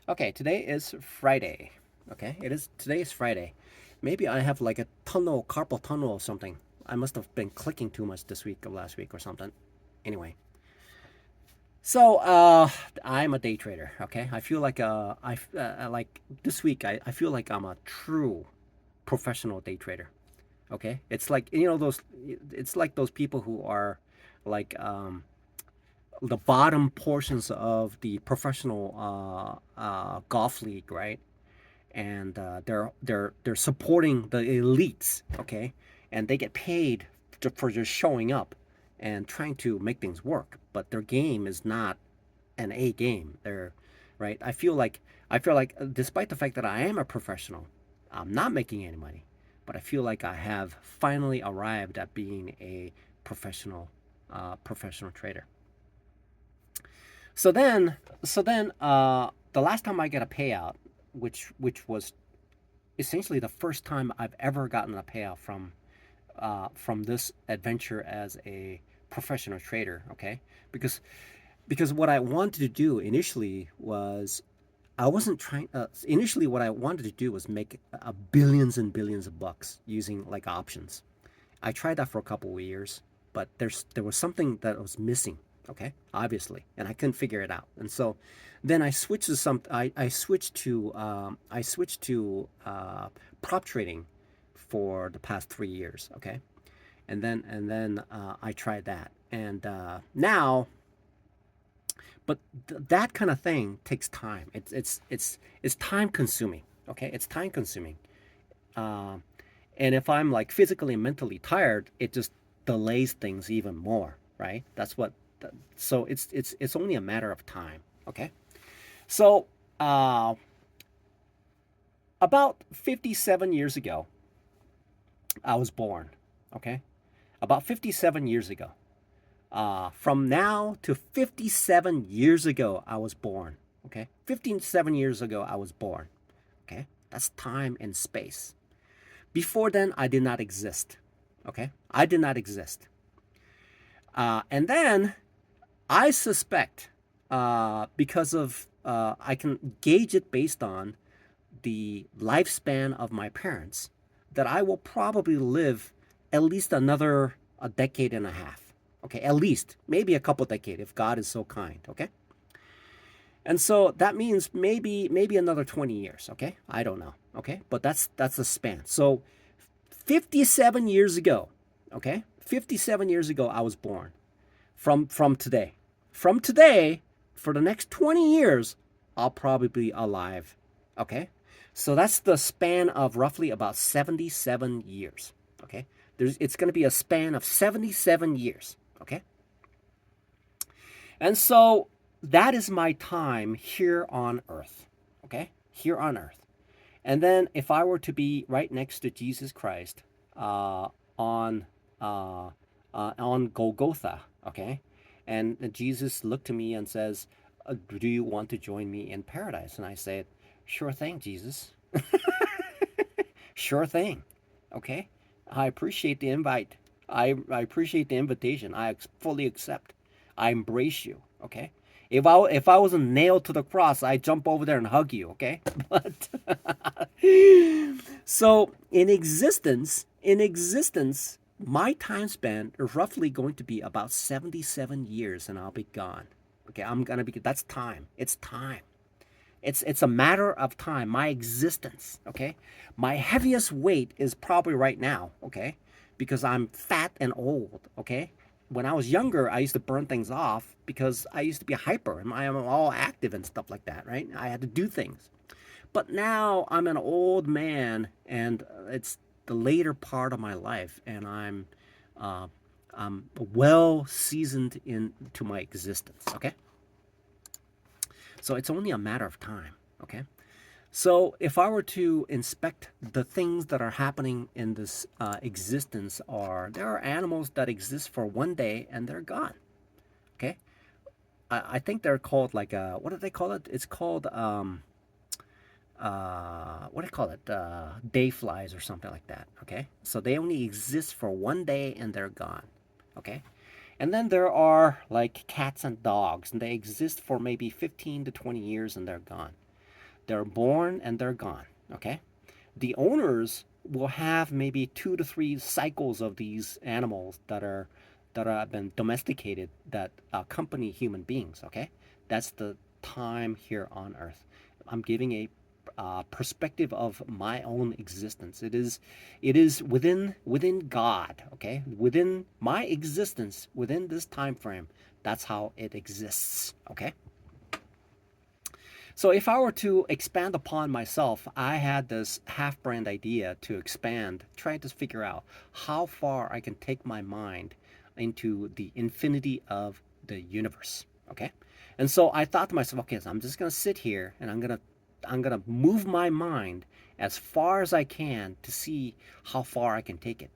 Okay, today is Friday. Okay, today is Friday. Maybe I have like a tunnel, carpal tunnel or something. I must have been clicking too much this week or last week or something. Anyway, so I'm a day trader. Okay, I feel like like this week I feel like I'm a true professional day trader. Okay, it's like those. It's like those people who are like the bottom portions of the professional golf league, right? And they're supporting the elites, okay, and they get paid for just showing up and trying to make things work, but their game is not an A game. They're right. I feel like despite the fact that I am a professional, I'm not making any money, but I feel like I have finally arrived at being a professional trader. So then, the last time I got a payout, which was essentially the first time I've ever gotten a payout from this adventure as a professional trader. Okay, because what I wanted to do initially was I wasn't trying. Initially, what I wanted to do was make billions and billions of bucks using like options. I tried that for a couple of years, but there was something that was missing. Okay, obviously, and I couldn't figure it out. And so, then I switched to I switched to prop trading for the past 3 years. Okay, and then I tried that, and now, but that kind of thing takes time. It's time consuming. Okay, it's time consuming. Um, and if I'm like physically and mentally tired, it just delays things even more, right? So it's only a matter of time. Okay, so uh, about 57 years ago, I was born. Okay, about 57 years ago. From now to 57 years ago, I was born. Okay, 57 years ago, I was born. Okay, that's time and space. Before then, I did not exist. Okay, I did not exist. And then I suspect, because of I can gauge it based on the lifespan of my parents, that I will probably live at least another a decade and a half. Okay, at least maybe a couple decades if God is so kind. Okay, and so that means maybe another 20 years. Okay, I don't know. Okay, but that's the span. So 57 years ago. Okay, 57 years ago I was born. From today. From today, for the next 20 years, I'll probably be alive. Okay? So that's the span of roughly about 77 years. Okay? It's going to be a span of 77 years. Okay? And so that is my time here on earth. Okay? Here on earth. And then if I were to be right next to Jesus Christ uh, on on Golgotha, okay, and Jesus looked to me and says, "Do you want to join me in paradise?" And I said, "Sure thing, Jesus. Sure thing. Okay, I appreciate the invite. I appreciate the invitation. I fully accept. I embrace you. Okay." If I wasn't nailed to the cross, I'd jump over there and hug you, okay? But so in existence, my time span is roughly going to be about 77 years and I'll be gone. Okay, that's time. It's time. It's a matter of time, my existence, okay? My heaviest weight is probably right now, okay? Because I'm fat and old, okay? When I was younger, I used to burn things off because I used to be hyper and I am all active and stuff like that, right? I had to do things. But now I'm an old man and it's the later part of my life and uh, I'm well seasoned into my existence, okay? So it's only a matter of time, okay? So if I were to inspect the things that are happening in this existence, there are animals that exist for one day and they're gone. Okay, I think they're called like what do they call it? It's called what do you call it? Day flies or something like that. Okay, so they only exist for one day and they're gone. Okay, and then there are like cats and dogs, and they exist for maybe 15 to 20 years and they're gone. They're born and they're gone. Okay, the owners will have maybe 2 to 3 cycles of these animals that have been domesticated that accompany human beings. Okay, that's the time here on Earth. I'm giving a perspective of my own existence. It is within God. Okay, within my existence, within this time frame. That's how it exists. Okay. So if I were to expand upon myself, I had this half-brand idea to expand, trying to figure out how far I can take my mind into the infinity of the universe. Okay? And so I thought to myself, okay, so I'm just gonna sit here and I'm gonna move my mind as far as I can to see how far I can take it.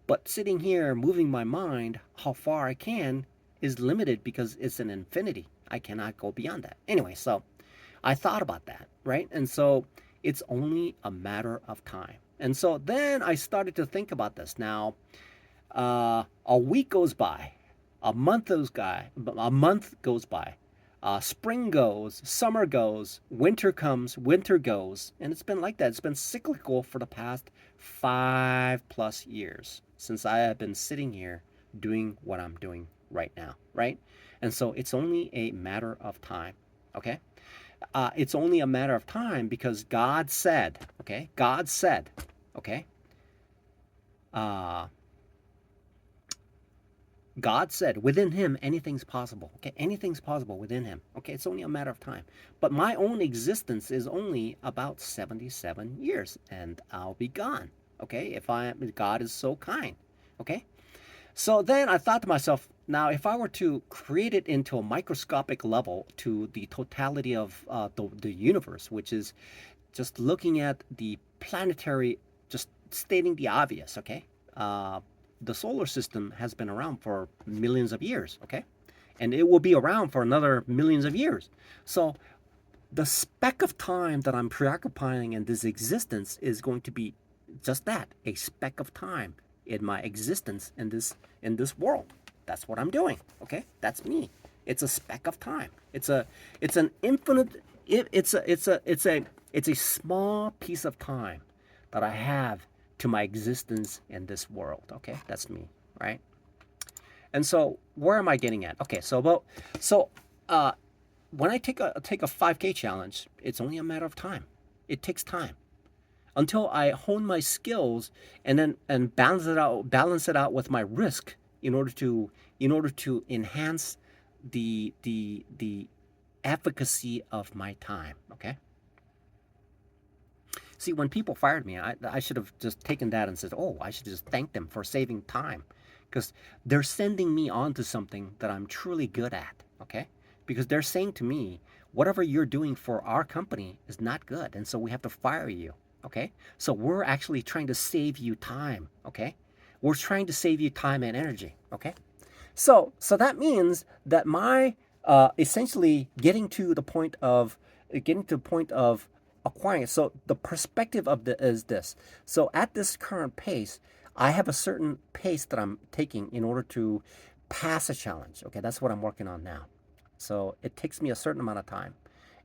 But sitting here moving my mind how far I can is limited because it's an infinity. I cannot go beyond that. Anyway, so I thought about that, right? And so it's only a matter of time. And so then I started to think about this. Now, a week goes by, a month goes by, spring goes, summer goes, winter comes, winter goes, and it's been like that. It's been cyclical for the past 5+ years since I have been sitting here doing what I'm doing right now, right? And so it's only a matter of time, okay? It's only a matter of time because God said, okay? God said, okay? Uh, God said, within him, anything's possible. Okay, anything's possible within him. Okay, it's only a matter of time. But my own existence is only about 77 years, and I'll be gone. Okay, if God is so kind. Okay, so then I thought to myself, now if I were to create it into a microscopic level to the totality of the universe, which is just looking at the planetary, just stating the obvious, okay? The solar system has been around for millions of years, okay? And it will be around for another millions of years. So the speck of time that I'm preoccupying in this existence is going to be just that, a speck of time in my existence in this world. That's what I'm doing, okay? That's me. It's a speck of time. It's an infinite it's a small piece of time that I have to my existence in this world. Okay, that's me, right? And so where am I getting at? Okay, so when I take a 5K challenge, it's only a matter of time. It takes time until I hone my skills and balance it out with my risk in order to enhance the efficacy of my time. Okay. See, when people fired me, I should have just taken that and said, oh, I should just thank them for saving time. Because they're sending me on to something that I'm truly good at, okay? Because they're saying to me, whatever you're doing for our company is not good, and so we have to fire you, okay? So we're actually trying to save you time, okay? We're trying to save you time and energy, okay? So that means that my essentially getting to the point of acquiring it. So the perspective of the is this. So at this current pace, I have a certain pace that I'm taking in order to pass a challenge. Okay, that's what I'm working on now. So it takes me a certain amount of time.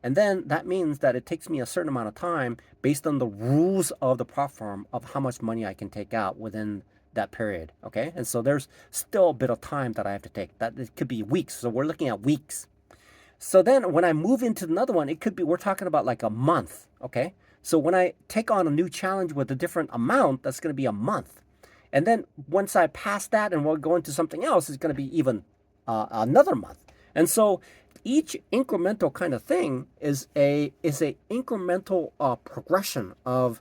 And then that means that it takes me a certain amount of time based on the rules of the platform of how much money I can take out within that period. Okay, and so there's still a bit of time that I have to take. That it could be weeks. So we're looking at weeks. So then when I move into another one, we're talking about like a month. Okay, so when I take on a new challenge with a different amount, that's going to be a month. And then once I pass that and we'll go into something else, it's going to be even another month. And so each incremental kind of thing is a incremental progression of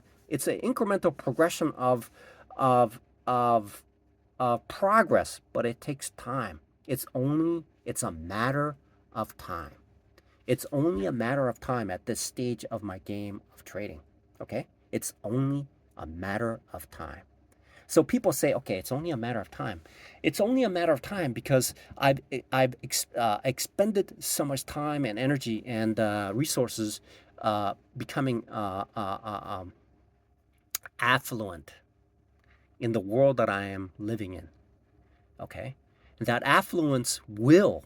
of progress, but it takes time. It's a matter of time. It's only a matter of time at this stage of my game of trading. Okay, it's only a matter of time. So people say, okay, it's only a matter of time. It's only a matter of time because I've expended so much time and energy and resources becoming affluent in the world that I am living in. Okay, that affluence will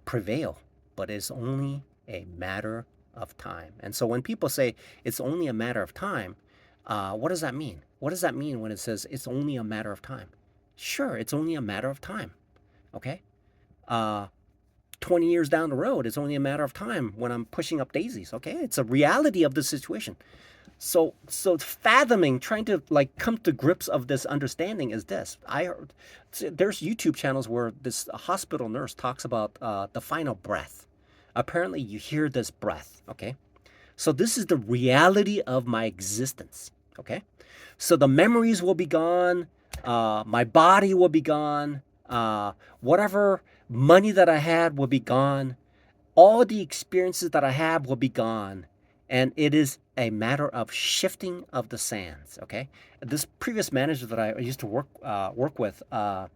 prevail, but it's only a matter of time. And so when people say it's only a matter of time, what does that mean? What does that mean when it says it's only a matter of time? Sure, it's only a matter of time. Okay? 20 years down the road, it's only a matter of time when I'm pushing up daisies. Okay? It's a reality of the situation. So fathoming, trying to like come to grips of this understanding is this. There's YouTube channels where this hospital nurse talks about the final breath. Apparently, you hear this breath. Okay, so this is the reality of my existence. Okay, so the memories will be gone. My body will be gone. Whatever money that I had will be gone. All the experiences that I have will be gone. And it is a matter of shifting of the sands. Okay, this previous manager that I used to work with at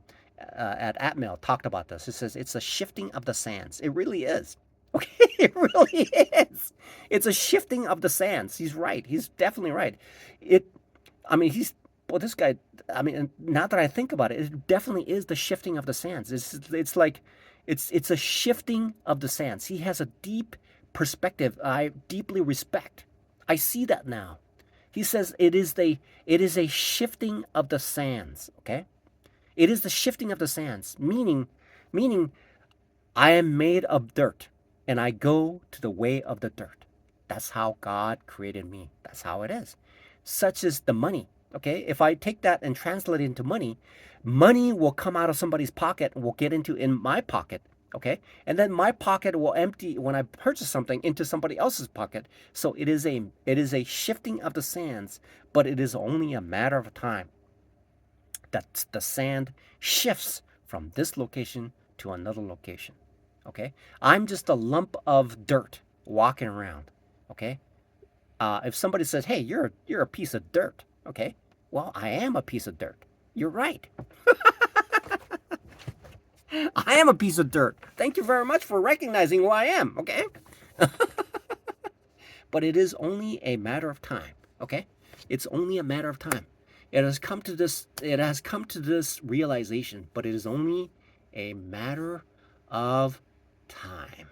Atmail talked about this. It says it's a shifting of the sands. It really is. Okay, it really is. It's a shifting of the sands. He's right. He's definitely right. I mean, this guy. I mean, now that I think about it, it definitely is the shifting of the sands. It's like, it's a shifting of the sands. He has a deep perspective I deeply respect. I see that now. He says it is a shifting of the sands. Okay, it is the shifting of the sands, meaning I am made of dirt, and I go to the way of the dirt. That's how God created me. That's how it is. Such is the money. Okay, if I take that and translate it into money, money will come out of somebody's pocket and will get in my pocket. Okay, and then my pocket will empty when I purchase something into somebody else's pocket. So it is a shifting of the sands, but it is only a matter of time that the sand shifts from this location to another location. Okay, I'm just a lump of dirt walking around. Okay, if somebody says, "Hey, you're a piece of dirt," okay, well, I am a piece of dirt. You're right. I am a piece of dirt. Thank you very much for recognizing who I am, okay? But it is only a matter of time, okay? It's only a matter of time. It has come to this realization, but it is only a matter of time.